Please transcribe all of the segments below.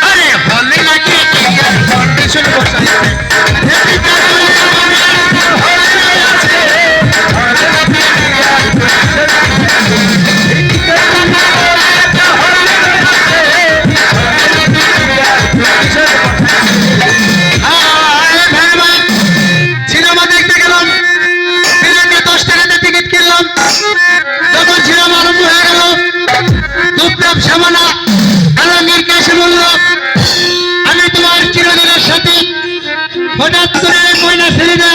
আরে বলে নাকি কন্ডিশন বসাইছে সিনেমা দেখতে গেলাম, সিনেমা 10 টাকাতে টিকিট কিনলাম। যখন সিনেমা আরম্ভ হয়ে গেল, দুপরাম সামানা আলমগীর এসে বলল, আমি তোমার চিরদিনের সাথী। হঠাৎ করে ময়না ছেলেরা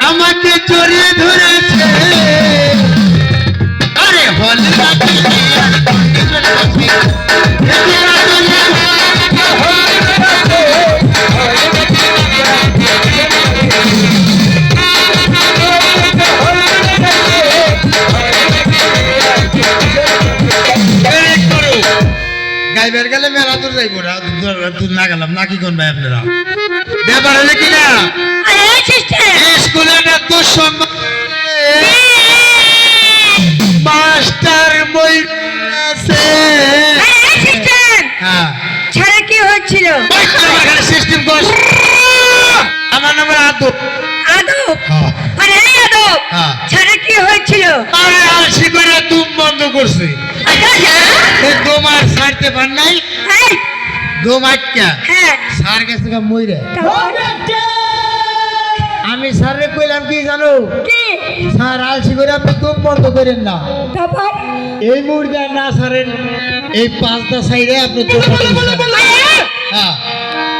আমাকে জড়িয়ে ধরেছে। আরে বল গাইবার গেলে মেলা দূর যাইবো দূর না গেলাম না, কি করবে আপনারা? ব্যাপার হলে কিনা স্কুলে মাস্টার বই আছে। হ্যাঁ ছাড়া কি হচ্ছিল? সিস্টেম কর। আমার নাম আদব। আদব? হ্যাঁ। আরে এই আদব হ্যাঁ। ছাড়া কি হচ্ছিল? আরে আলসি করে তুম বন্ধ করছে। এই দোমার ছাড়তে পার নাই। এই, দোমাটকা হ্যাঁ সার গেছে গা মইরা। তারপর? আমি স্যারে কইলাম কি জানো? কি? স্যার আলসি করে আপনি তুম বন্ধ করেন না। তারপর? এই মুরগা না ছাড়েন, এই 5টা সাইডে আপনি তো হ্যাঁ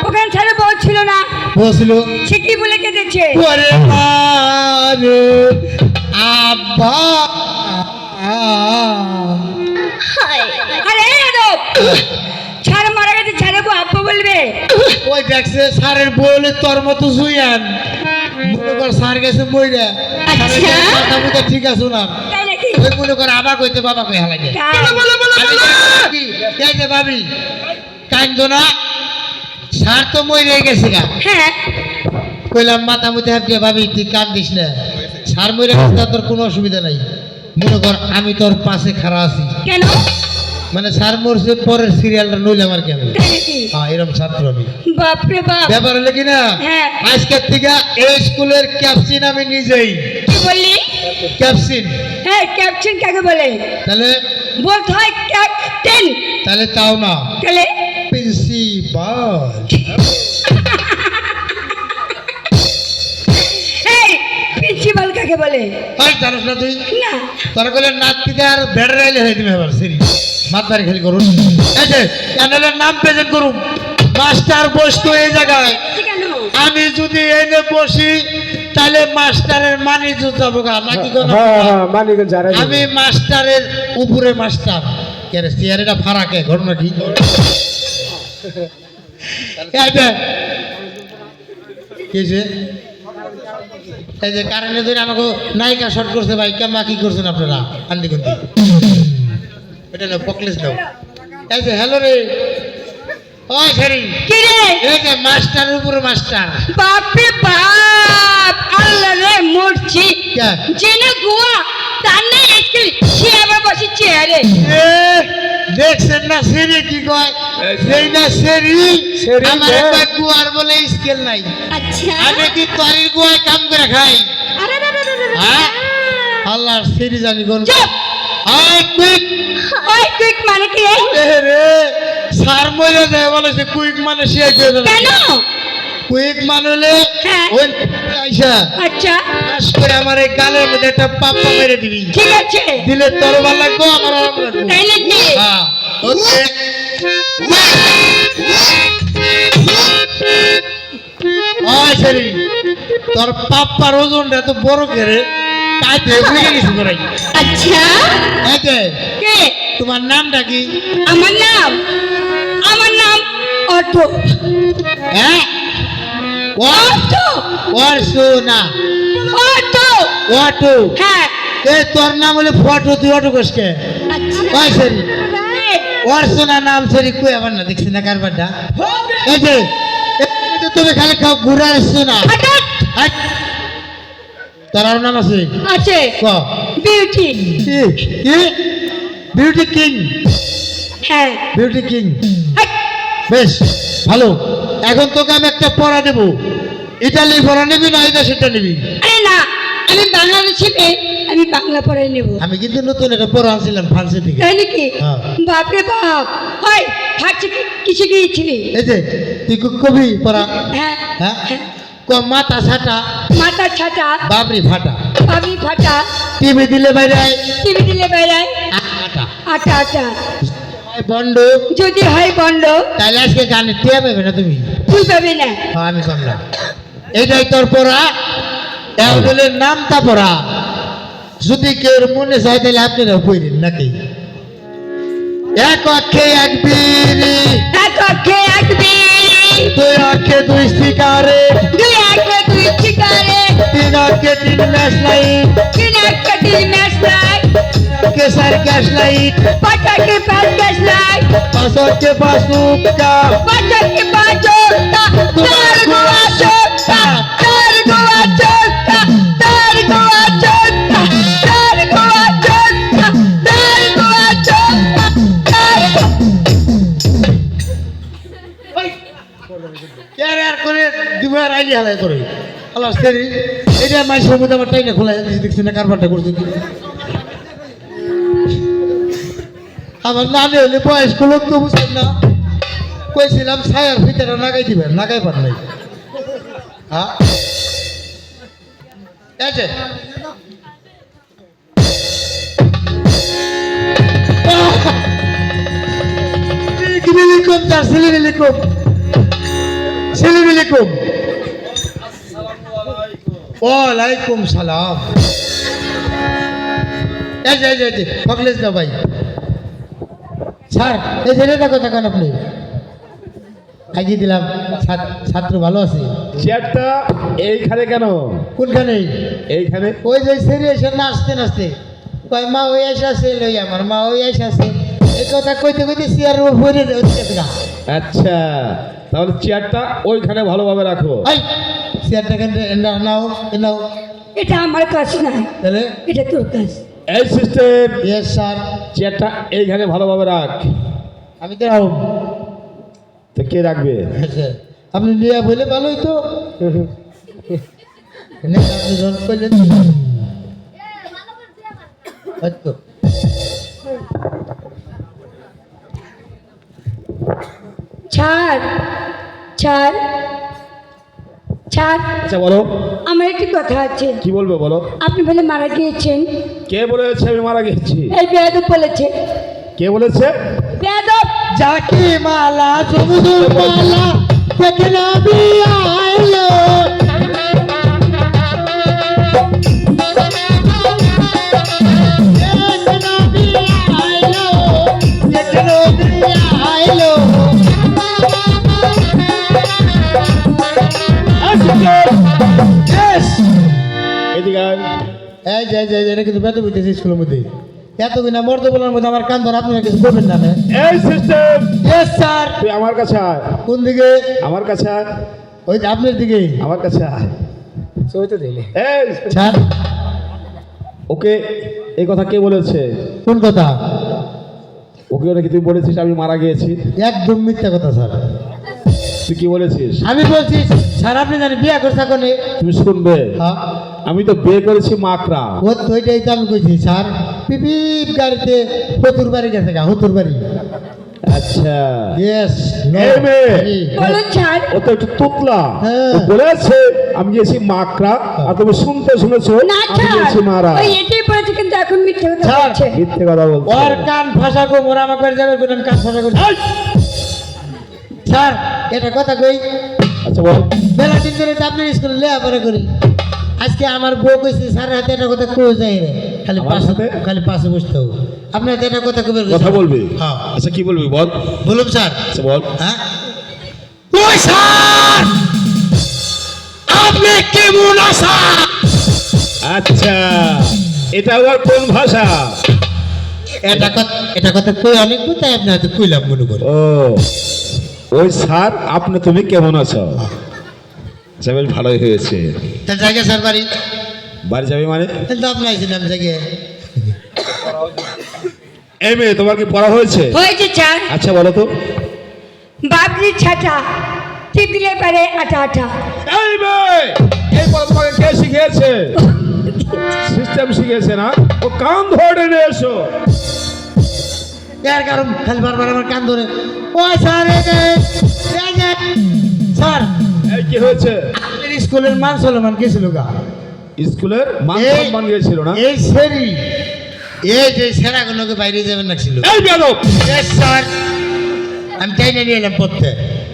ওখানে ছেলে বলছিল না, বসলো। সে কি বলে কেঁদেছে? ওরে আরে আব্বা আরে এই আদব ছাড় মারা গেছে, ছেলে গো আব্বা বলবে? ওই দেখছে স্যারের বলে তোর মতো জুইয়ান মনে কর স্যার গেছে মইরা। আচ্ছা। কথা মতো ঠিক আছে না, তাই নাকি? ওই মনে কর আবার কইতে বাবা কই হালাইছে। এই যে ভাবি কান্দো না, স্যার তো মইরে গেছে গা। হ্যাঁ কইলাম মাথা মুতে হাত দিয়ে ভাবি তুই কান্দিস না, স্যার মইরে গেছে, তোর কোনো অসুবিধা নাই। মনে কর আমি তোর পাশে খাড়া আছি। কেন? মানে স্যার মরছে পরের সিরিয়ালটা নইলে আমার কেমন? তাই নাকি? হ্যাঁ এরকম ছাত্র আমি। বাপরে বাপ। ব্যাপার হলে কিনা হ্যাঁ। আজকের থেকে এই স্কুলের ক্যাপসিন আমি নিজেই। কি বললি? ক্যাপসিন হ্যাঁ ক্যাপ্টেন কাকে বলে? তাহলে বলতে হয় ক্যাপ্টেন। তাহলে তাও না, তাহলে প্রিন্সিপাল। এই প্রিন্সিপাল কাকে বলে? ওই জানিস না তুই? না। তোর কইলে নাতিতে আর বেড়ে রাইলে হয়ে দিবে এবার সিরি মাতবাড়ি খালি করুন। এই যে চ্যানেলের নাম প্রেজেন্ট করুন। মাস্টার বসতো এই জায়গায়, কেন? আমি যদি এনে বসি তাহলে মাস্টারের মানি যাবো গা নাকি? আমি মাস্টারের উপরে মাস্টার। কে রে চেয়ারটা ফারাকে ঘটনা কি? কিছে এই যে কারেন্টে ধরে আমাকে নায়িকা শর্ট করছে ভাই, কেমন কি করছেন আপনারা? আন্দি কুন্দি এটা না পকলেস দাও। এই যে হ্যালো রে, ওই সরি কি রে? এই যে মাস্টারের উপরে মাস্টার। বাপরে বাপ, আল্লাহ রে মরছি। কে? জেনে গোয়া তার না একটু সে আবার বসে চেয়ারে। এ দেখছেন না সেরি কি কয়? সেই না সেরি আমার একটা গুয়ার বলে স্কেল নাই। আচ্ছা আমি কি তরির গুয়ায় কাম করে খাই? আরে রে রে রে রে। হ্যাঁ আল্লাহর সেরি জানি কোন। চুপ। আয় কুইক। ওই কুইক মানে কি? এ রে সার মরে যায় বলে সে কুইক মানে সে কেন? কুইক মানে হ্যাঁ। ওই আইসা আচ্ছা পাস করে আমার এই গালের মধ্যে একটা পাপ্পা মেরে দিবি। ঠিক আছে। দিলে তোর ভালো লাগবো, আমার আরাম লাগবো। তাই নাকি? হ্যাঁ ওকে। ওই সরি তোর পাপ্পার ওজনটা এত বড় করে কাইতে বুঝে গেছি তোরাই। আচ্ছা এই যে কে? তোমার নামটা কি? আমার নাম অটো। হ্যাঁ অটো অর্চনা অটো। অটো। হ্যাঁ এই তোর নাম হলে ফটো, তুই অটো কোসকে? আচ্ছা ওই সরি অর্চনা নাম সরি কই আবার না দেখছি না কারবারটা। এই যে তুমি খালি খাও ঘুরে আসছো না। হঠাৎ হাট। তোর আর নাম আছে? আছে ক বিউটি। কি? Beauty king. হ্যাঁ বিউটি কিং। হাই, বেশ ভালো। এখন তোকে আমি একটা পড়া দেবো, ইটালির পড়া নিবি না এটা সেটা নিবি? আরে না, আমি বাংলাদেশি মেয়ে, আমি বাংলা পড়াই নেব। আমি কিন্তু নতুন একটা পড়া আনছিলাম ফ্রান্সের থেকে। তাই নাকি? হ্যাঁ। বাপরে বাপ, হয় ফাটছে কিসে গিয়েছিলি? এই যে তুই কবি পড়া। হ্যাঁ হ্যাঁ হ্যাঁ, মাথা ছাটা মাথা ছাটা, বাবরি ফাটা, পাবি ফাটা, টিভি দিলে বাইরে টিভি দিলে বেড়ায়, আটা আটা আটা, বন্ড। যদি হয় বন্ড, তাহলে আজকে গানে টিয়া পাবে না তুমি। তুই পাবি না। হ্যাঁ, আমি করলাম। এইটাই তোর পড়া, এগুলোর নামটা পড়া। যদি কেউ মনে চায় তাহলে আপনারা পড়েন নাকি? এক অক্ষে এক বিড়ি, এক অক্ষে এক বিড়ি, দুই অক্ষে দুই সিগারেট, দুই অক্ষে দুই সিগারেট, তিন অক্ষে তিন ম্যাচ লাইট, তিন অক্ষে তিন match light, Kesar gas light, পাঁচ অক্ষে পাঁচ গ্যাস লাইট, পাঁচ অক্ষে পাঁচ উপকা, পাঁচ অক্ষে পাঁচ চোখটা, চার গোয়া চোখটা, চার গোয়া চোখটা, চার গোয়া চোখটা, চার গোয়া চোখটা, চার গোয়া চোখটা, চার আর করে দুবার আইলি হালাই করে আল্লাহ সেরি। এটা মাইসের মধ্যে আমার টাইনা খোলা দেখছি না কারবারটা করছে। আমার নানি হলে বয়স্ক লোক তো বুঝছেন না, কইছিলাম ছায়ার ভিতরে নাগাই দিবেন, নাগাই পার নাই। হ্যাঁ এই যে কম তার ছেলে কম, ছেলে কম। ওয়ালাইকুম সালাম। এই যে ফকলেশ না ভাই স্যার, এই যে এটা কথা কেন আপনি খাইয়ে দিলাম। ছাত্র ভালো আছে? চেয়ারটা এইখানে কেন? কোনখানে? এইখানে। ওই যে সেরে এসে নাচতে নাচতে কয় মা ওই এসে আছে লই, আমার মা ওই এসে আছে, এই কথা কইতে কইতে চেয়ার ভরে দেওয়া। আচ্ছা, তাহলে চেয়ারটা ওইখানে ভালোভাবে রাখো। এই চেয়ারটা কেন নাও নাও। এটা আমার কাজ না, তাহলে এটা তোর কাজ। এই সিস্টেম, ইয়েস স্যার। চেয়ারটা এইখানে ভালোভাবে রাখ। আমি তো রাখব। তো কে রাখবে? আচ্ছা, আপনি নিয়ে বলে ভালোই তো। নেন, আপনি রন করলেন হয়তো। ছাড় ছাড় ছাড়, আচ্ছা বলো, আমার একটি কথা আছে। কি বলবে বলো। আপনি বলে মারা গিয়েছেন, কে বলেছে আমি মারা গেছি? এই বেয়াদব বলেছে। কে বলেছে? বেয়াদব। জাকি মালা জমুদুর মালা দেখে নবী আইলো, দেখে নবী আইলো, দেখে নবী আইলো। Yes! এদিকে আয়। এই যে এটা কিন্তু বেতন হইতেছে স্কুলের মধ্যে। এত কিনা মর্দ বলার মধ্যে আমার কান ধরে আপনারা কিছু করবেন না। এই সিস্টেম, ইয়েস স্যার। তুই আমার কাছে আয়। কোন দিকে? আমার কাছে আয়। ওই যে আপনার দিকে। আমার কাছে আয়। এই স্যার ওকে, এই কথা কে বলেছে? কোন কথা? ওকে নাকি তুই বলেছিস আমি মারা গিয়েছি? একদম মিথ্যা কথা স্যার। তুই কি বলেছিস? আমি বলছি স্যার আপনি জানি বিয়ে করছে কোনে? তুমি শুনবে, হ্যাঁ আমি তো বিয়ে করেছি মাকড়া। ওইটাই তো আমি কইছি স্যার। পিপিপ গাড়িতে হতুর বাড়ি গেছে গা, হতুর বাড়ি। আচ্ছা, ইয়েস। এই মেয়ে। বলুন ছাড়। ও তো একটু তোতলা। হ্যাঁ। ও বলেছে আমি গেছি মাকড়া, আর তুমি শুনতে শুনেছো না আমি ছাড়, গেছি মারা। ওই এটাই বলেছে, কিন্তু এখন মিথ্যে কথা ছাড়। বলছে। মিথ্যে কথা বলছো। ওর কান ফাঁসা গো, মোরা আমাকে যাবে বলেন কান ফাঁসা করে। স্যার এটা কথা কই। আচ্ছা বল। বেলা দিন ধরে তো আপনার স্কুলে লেখাপড়া করি। আজকে আমার বউ কইছে স্যার হাতে একটা কথা কই যায় রে, খালি আমার পাশে সাথে? খালি পাশে বসতে হবে। আপনি হাতে একটা কথা কইবেন। কথা বলবি? হ্যাঁ আচ্ছা কি বলবি বল। বলুন স্যার। আচ্ছা বল। হ্যাঁ ওই স্যার আপনি কেমন আছেন? আচ্ছা, এটা আবার কোন ভাষা? এটা কথা কই অনেক তাই আপনি হাতে কইলাম মনে করে। ও, ওই স্যার আপনি তুমি কেমন আছো? আচ্ছা বেশ ভালোই হয়েছে। তা জায়গা স্যার বাড়ি বাড়ি যাবি মানে? কিন্তু আপনি আইছিলাম জায়গায়। এই মেয়ে তোমার কি পড়া হয়েছে? হয়েছে স্যার। আচ্ছা বলো তো। বাবরি ছাটা টিপ দিলে পারে আটা আটা। এই মেয়ে, এই পড়া তোমাকে কে শিখিয়েছে? সিস্টেম শিখিয়েছে না? ও কান ধরে নিয়ে এসো। এর কারণ খালি বারবার আমার কান ধরে ও স্যার স্যার এই কি হয়েছে? আপনার স্কুলের মান সলমান কে ছিল গা? স্কুলের মান এই- সম্মান গিয়েছিল না? এই সেরি এই যে সেরাগুলোকে বাইরে যাবেন না ছিল এই বেয়াদব, স্যার আমি চাই না নিয়ে এলাম পড়তে।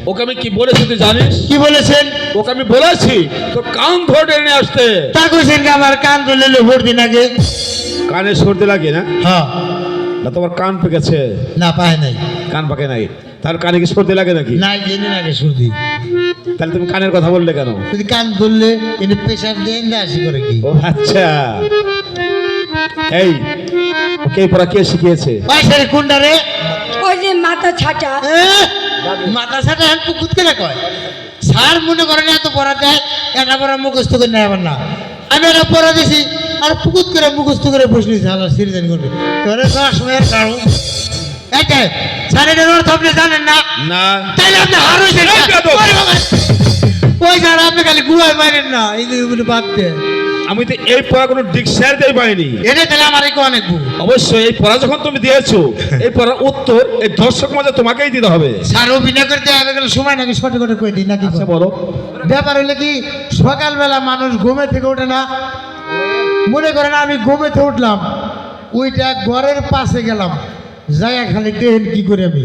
ওকে আমি কি বলেছি তুই জানিস? কি বলেছেন? ওকে আমি বলেছি তোর কান ধরে নিয়ে আসতে। তা কইছেন কি আমার কান ধরলে ভোট দিন আগে? কানে সর্দি লাগে না? হ্যাঁ না তোমার কান পেকেছে? না পায় নাই কান পাকে নাই, তার কানে কি সর্দি লাগে নাকি? নাই জেনে আগে সর্দি। তাহলে তুমি কানের কথা বললে কেন? যদি কান ধরলে এনে প্রেশার দেন না আসি করে কি? ও আচ্ছা, এই ওকে এই পড়া কে শিখিয়েছে? ওই স্যার কোনটা রে? ওই যে মাথা ছাটা। মাথা সাটা হ্যাঁ পুকুত করে কয় স্যার মনে করেন এত পড়া দেয় এটা পড়া মুখস্থ করে নেয় আবার না। আমি এটা পড়া দিছি আর পুকুত করে মুখস্থ করে বসলি আল্লাহ সিরিজান করবে তোরে যাওয়ার সময় আর কারণ এইটাই স্যার এটা অর্থ আপনি জানেন না? না। তাইলে আপনি হার হয়েছেন এই বেয়াদব! ওই স্যার আপনি খালি গুয়ায় মারেন না এই যে এগুলো বাদ দেন আমি তো এই পড়া কোনো ডিকশনারিতেই পাইনি। এটা তাহলে আমার একটু অনেক ভুল। অবশ্যই এই পড়া যখন তুমি দিয়েছো, এই পড়ার উত্তর এই দর্শক মাঝে তোমাকেই দিতে হবে। স্যার অভিনয় করতে হবে গেলে সময় নাকি সঠিক করে কই দিই নাকি? আচ্ছা বলো। ব্যাপার হইলে কি সকালবেলা মানুষ ঘুমে থেকে ওঠে না, মনে করেন আমি ঘুমে থেকে উঠলাম ওইটা ঘরের পাশে গেলাম যাই খালি দেখেন কি করে আমি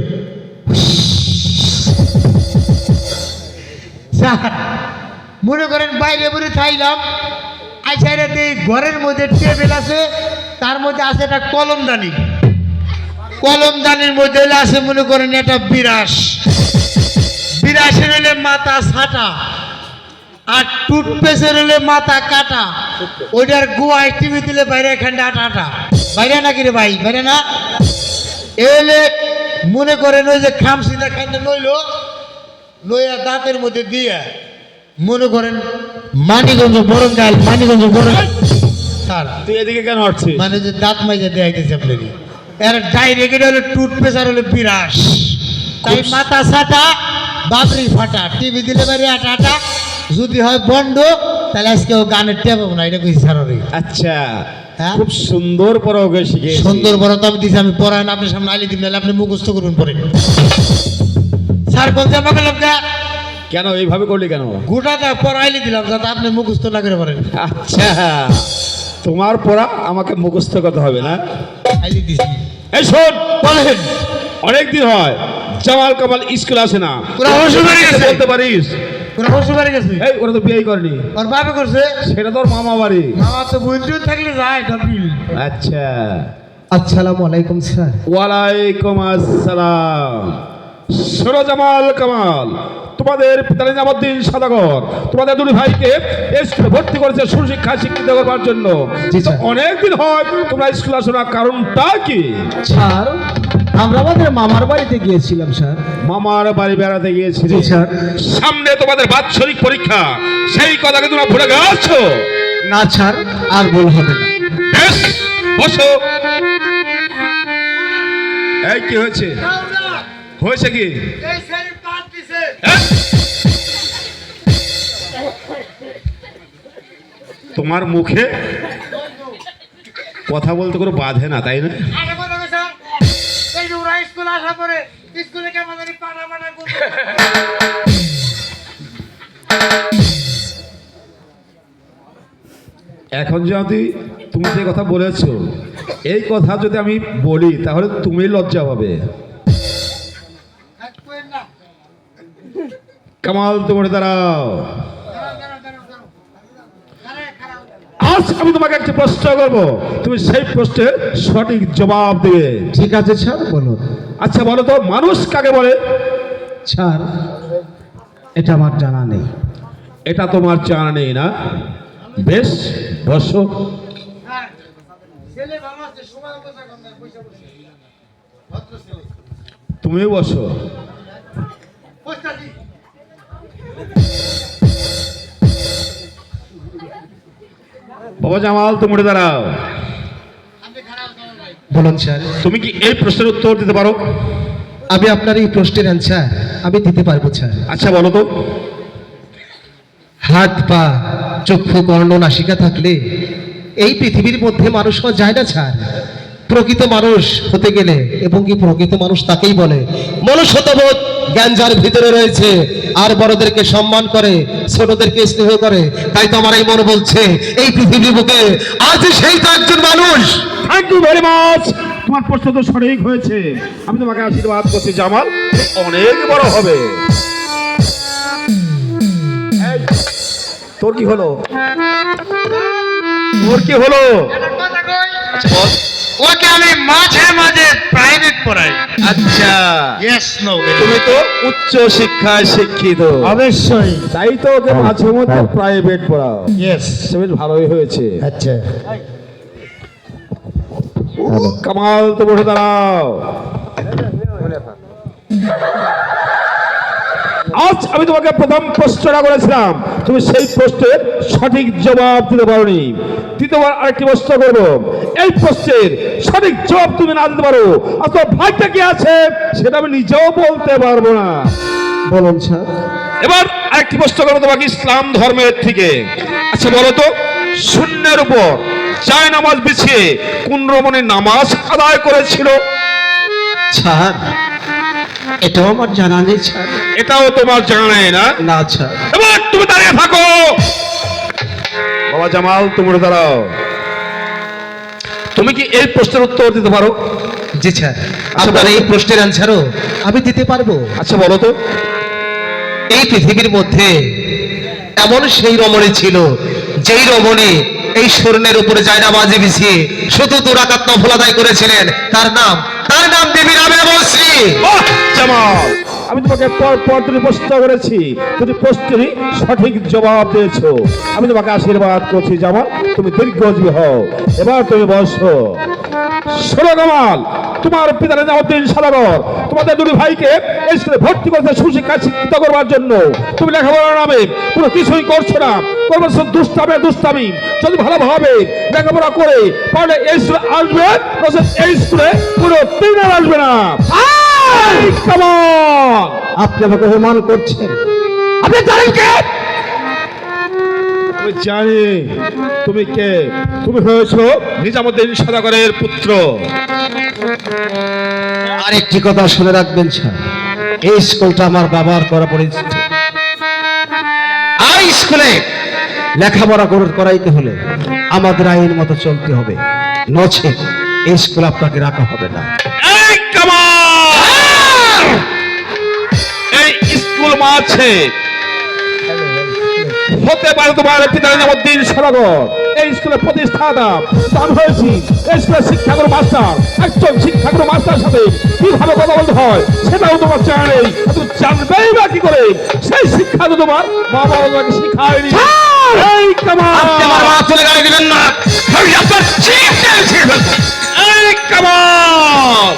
স্যার মনে করেন বাইরে বেরে থাইলাম আইসাইডে ঘরের মধ্যে টেবিল আছে তার মধ্যে আছে একটা কলমদানি, কলমদানির মধ্যে হলে আছে মনে করেন একটা বিরাস, বিরাসের হলে মাথা ছাটা আর টুথপেস্টের হলে মাথা কাটা, ওইটার গোয়ায় টিভি দিলে বাইরে এখানটা আটা আটা বাইরে নাকি রে ভাই বাইরে না? এলে মনে করেন ওই যে খামসিদা খাইতে নইলো লইয়া দাঁতের মধ্যে দিয়ে মনে করেন মানিগঞ্জ বরঙ্গাল মানিগঞ্জ বরং স্যার তুই এদিকে কেন আসছিস? মানে যে দাঁত মাইজা দেখাইতেছে আপনাকে এর ডাইরেক্ট হলো টুথপেস্ট আর হলো বিরাস তাই মাথা ছাটা বাবরি ফাটা টিভি দিলে বাইরে আটা আটা যদি হয় বন্ধ তাহলে আজকে ও গানের টেপ না এটা কইছি স্যার রে। আচ্ছা, হ্যাঁ? খুব সুন্দর পড়া ওকে শিখিয়েছি। সুন্দর বড় তো আমি দিছি আমি পড়ায় না আপনার সামনে আইলে দিন নাহলে আপনি মুখস্থ করুন পরে স্যার বলতে আমাকে লোকটা কেন এইভাবে করলি কেন? গোটাটা পড়াইলে দিলাম যাতে আপনি মুখস্থ না করে পারেন। আচ্ছা, তোমার পড়া আমাকে মুখস্থ করতে হবে না? আইলে দিছি এই শোন, বলেন অনেকদিন হয় জামাল কামাল স্কুল আসে না। ওরা অবশ্য বাড়ি গেছে। বলতে পারিস? ওরা বসে বাড়ি গেছে এই ওরা তো বিয়ে করেনি, ওর বাবা করছে সেটা তোর মামা বাড়ি। আমার তো বন্ধু থাকলে যায় ডবিল। আচ্ছা, আসসালামু আলাইকুম স্যার। ওয়ালাইকুম আসসালাম। শোনো জামাল কামাল, তোমাদের পিতা নিজামুদ্দিন সদাগর তোমাদের দুই ভাইকে স্কুলে ভর্তি করেছে সুশিক্ষা শিক্ষিত করবার জন্য। অনেকদিন হয় তোমরা স্কুল আসো না, কারণটা কি? স্যার আমরা আমাদের মামার বাড়িতে গিয়েছিলাম স্যার। মামার বাড়ি বেড়াতে গিয়েছিলে? জি স্যার। সামনে তোমাদের বাৎসরিক পরীক্ষা, সেই কথাকে তোমরা ভুলে গেছো? না স্যার আর ভুল হবে না। বেশ, বসো। এই কি হয়েছে? হয়েছে কি? হ্যাঁ? তোমার মুখে কথা বলতে কোনো বাধে না, তাই না? এখন যদি তুমি যে কথা বলেছো, এই কথা যদি আমি বলি তাহলে তুমি লজ্জা পাবে। কামাল তোমার দাঁড়াও। আজ আমি তোমাকে একটা প্রশ্ন করবো, তুমি সেই প্রশ্নের সঠিক জবাব দেবে। ঠিক আছে স্যার বলুন। আচ্ছা বলো তো, মানুষ কাকে বলে? স্যার এটা আমার জানা নেই। এটা তোমার জানা নেই না? বেশ, বসো। তুমিও বসো। বাবা জামাল তুমি দাঁড়াও। বলুন স্যার। তুমি কি এই প্রশ্নের উত্তর দিতে পারো? আমি আপনার এই প্রশ্নের অ্যান্সার আমি দিতে পারবো স্যার। আচ্ছা বলো তো। হাত পা চক্ষু কর্ণ নাসিকা থাকলে এই পৃথিবীর মধ্যে মানুষ হওয়া যায় না স্যার। প্রকৃত মানুষ হতে গেলে এবং কি প্রকৃত মানুষ তাকেই বলে মনুষ্যত্ববোধ জ্ঞান যার ভিতরে রয়েছে, আর বড়দেরকে সম্মান করে, ছোটদেরকে স্নেহ করে। তাই তো আমার এই মন বলছে এই পৃথিবীর বুকে আজ সেই তো একজন মানুষ। Thank you very much. তোমার প্রশ্ন তো সঠিক হয়েছে। আমি তোমাকে আশীর্বাদ করছি জামাল, তুমি অনেক বড় হবে। এই, তোর কি হলো? তোর কি হলো? আচ্ছা বল। ওকে আমি মাঝে মাঝে প্রাইভেট পড়াই। আচ্ছা, ইয়েস নো তুমি তো উচ্চ শিক্ষায় শিক্ষিত, অবশ্যই। তাই তো ওকে মাঝে মধ্যে প্রাইভেট পড়াও। ইয়েস। সে বেশ ভালোই হয়েছে। আচ্ছা, কামাল, তো বসে দাঁড়াও। আজ আমি তোমাকে প্রথম প্রশ্নটা করেছিলাম, তুমি সেই প্রশ্নের সঠিক জবাব দিতে পারোনি। দ্বিতীয়বার আরেকটি প্রশ্ন করবো, এই প্রশ্নের সঠিক জবাব তুমি না দিতে পারো, আর তোমার ভাগ্যে কি আছে সেটা আমি নিজেও বলতে পারবো না। বলুন স্যার। এবার আরেকটি প্রশ্ন করবো তোমাকে ইসলাম ধর্মের থেকে। আচ্ছা বলো তো, শূন্যের উপর জায় নামাজ বিছিয়ে কোন রমণী নামাজ আদায় করেছিল? স্যার এটাও আমার জানা নেই স্যার। এটাও তোমার জানা নেই না? না স্যার। এবার তুমি দাঁড়িয়ে থাকো। বাবা জামাল, তুমি দাঁড়াও। তুমি কি এই প্রশ্নের উত্তর দিতে পারো? জি স্যার, আপনার এই প্রশ্নের অ্যান্সারও আমি দিতে পারবো। আচ্ছা বলো তো। এই পৃথিবীর মধ্যে এমন সেই রমণী ছিল যেই রমণী এই স্বর্ণের উপরে জায়নামাজি বিছিয়ে শুধু 2 রাকাত নফল আদায় করেছিলেন। তার নাম দেবী রাবেবশ্রী। বাহ জামাল, আমি তোমাকে পর দুটি প্রশ্ন করেছি, দুটি প্রশ্নেরই সঠিক জবাব দিয়েছো। আমি তোমাকে আশীর্বাদ করছি জামাল, তুমি দীর্ঘজীবী হও। এবার তুমি বসো। শোনো কামাল, তোমার পিতা নিজামুদ্দিন সওদাগর তোমাদের দুই ভাইকে এই স্কুলে ভর্তি করেছে সুশিক্ষায় শিক্ষিত করবার জন্য। তুমি লেখাপড়ার নামে কোনো কিছুই করছো না, করছো দুষ্টামি। যদি ভালোভাবে লেখাপড়া করে তাহলে এই স্কুলে আসবে, এই স্কুলে কোনো দিন আসবে না। কামাল, আপনি আমাকে অপমান করছেন। আপনি জানেন কে? আমি জানি তুমি কে। তুমি হয়েছো নিজামুদ্দিন সওদাগরের পুত্র। আরেকটি কথা শুনে রাখবেন স্যার, এই স্কুলটা আমার বাবার করা পরিচিত। আর স্কুলে লেখাপড়া করাইতে হলে আমাদের আইন মতো চলতে হবে, নচেত এই স্কুল আপনাকে রাখা হবে না। এই কামাল, এই স্কুল মাঝে হতে পারে তোমার পিতা নিজামুদ্দিন সওদাগর এই স্কুলের প্রতিষ্ঠাতা। আমি হয়েছি এই স্কুলের শিক্ষাগুরু মাস্টার। একজন শিক্ষাগুরু মাস্টার সাথে কিভাবে কথা বলতে হয় সেটাও তোমার জানা নেই। তুমি জানবেই বা কি করে? সেই শিক্ষা তো তোমার মা বাবা তোমাকে শিখায়নি। এই কামাল, দিবেন না। এই কামাল,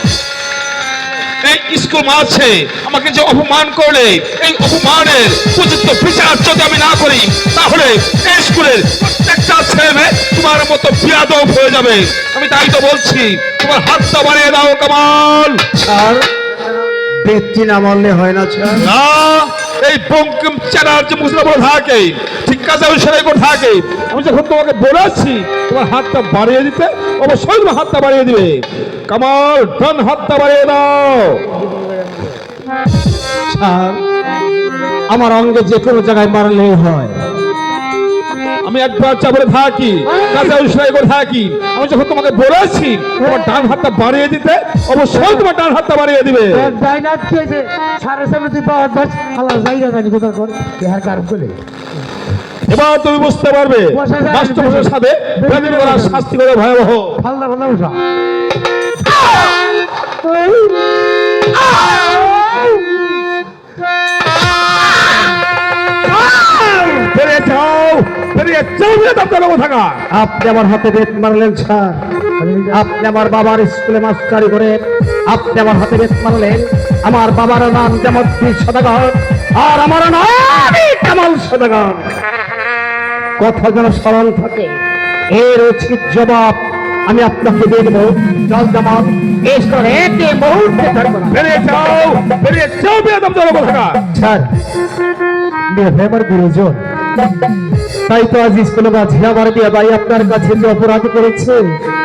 এই স্কুল মাঝে আমাকে যে অপমান করলে, এই অপমানের উপযুক্ত বিচার যদি আমি না করি তাহলে এই স্কুলের প্রত্যেকটা ছেলে মেয়ে তোমার মতো বিয়াদব হয়ে যাবে। আমি তাই তো বলছি, তোমার হাতটা বাড়িয়ে দাও কামাল। স্যার ব্যক্তি না মানলে হয় না স্যার। না, এই বঙ্কিম চ্যাটার্জি মুসলমান থাকে, ঠিক আছে আমি সেটাই করে থাকে। আমি যখন তোমাকে বলেছি তোমার হাতটা বাড়িয়ে দিতে, অবশ্যই তোমার হাতটা বাড়িয়ে দিবে। কামাল, ডান হাতটা বাড়িয়ে দাও। স্যার আমার অঙ্গে যে কোনো জায়গায় মারলেই হয়। আমি একবার চা বলে থাকি, কাজে সেটাই করে থাকি। আমি যখন তোমাকে বলেছি তোমার ডান হাতটা বাড়িয়ে দিতে, অবশ্যই তোমার ডান হাতটা বাড়িয়ে দিবে। এবার তুমি বুঝতে পারবে মাস্টারের সাথে বেদন করার শাস্তি করে ভয়াবহ। বেরিয়ে যাও, বেরিয়ে যাও, থাকা। আপনি আমার হাতে বেত মারলেন স্যার। আপনি আমার বাবার স্কুলে মাস্টারি করে আপনি আমার হাতে বেত মারলেন। আমার বাবার নাম নিজামুদ্দিন সওদাগর, আর আমার নাম কামাল সওদাগর। কথা যেন স্মরণ থাকে। এর উচিত জবাব আমি আপনাকে দিয়ে দেবো জল জামাল একে মুহূর্তে ধরবো না। বেরিয়ে যাও বেয়াদব জনকোথাকার। স্যার মেয়ে ভাই আমার গুরুজন, তাই তো আজ স্কুলে মাঝে আমার মেয়ে ভাই আপনার কাছে যে অপরাধ করেছে,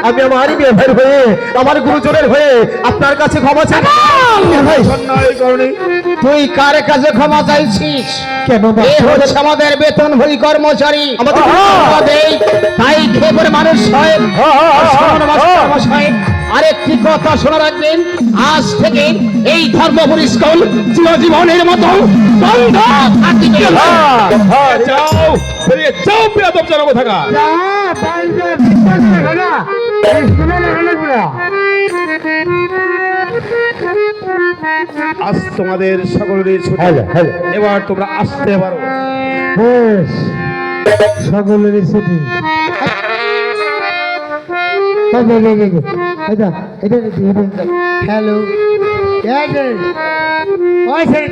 আমি আমার মেয়ে ভাইয়ের হয়ে আমার গুরুজনের হয়ে আপনার কাছে ক্ষমা চাই। মেয়ে ভাই, অন্যায় করনি। তুই কার কাছে ক্ষমা চাইছিস? কেন এ মাস্টার? হচ্ছে আমাদের বেতনভোগী কর্মচারী, আমাদের আমাদের তাই খেয়ে পরে মানুষ হয়। শোনো মাস্টার মশাই, আরেকটি কথা শোনা রাখবেন, আজ থেকে এই ধর্মপুর স্কুল চিরজীবনের মতো বন্ধ থাকিবে। বেরিয়ে যাও বেয়াদব জনকোথাকার। আজ তোমাদের সকলেরই ছুটি। এবার তোমরা আসতে পারো। বেশ, সকলেরই ছুটি। হ্যালো,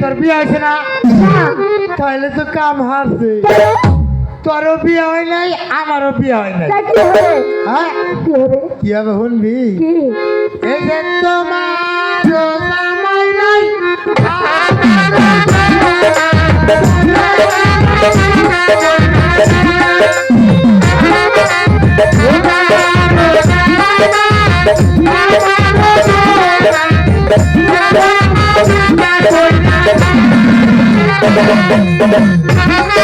তোর বিয়ে হয়েছে না? তাহলে তো কাম হারছে। তোরও বিয়ে হয় নাই, আমারও বিয়ে হয় নাই। হ্যাঁ, কি হবে শুনবি? এই যে তোমার জামাই নাই, Thank you.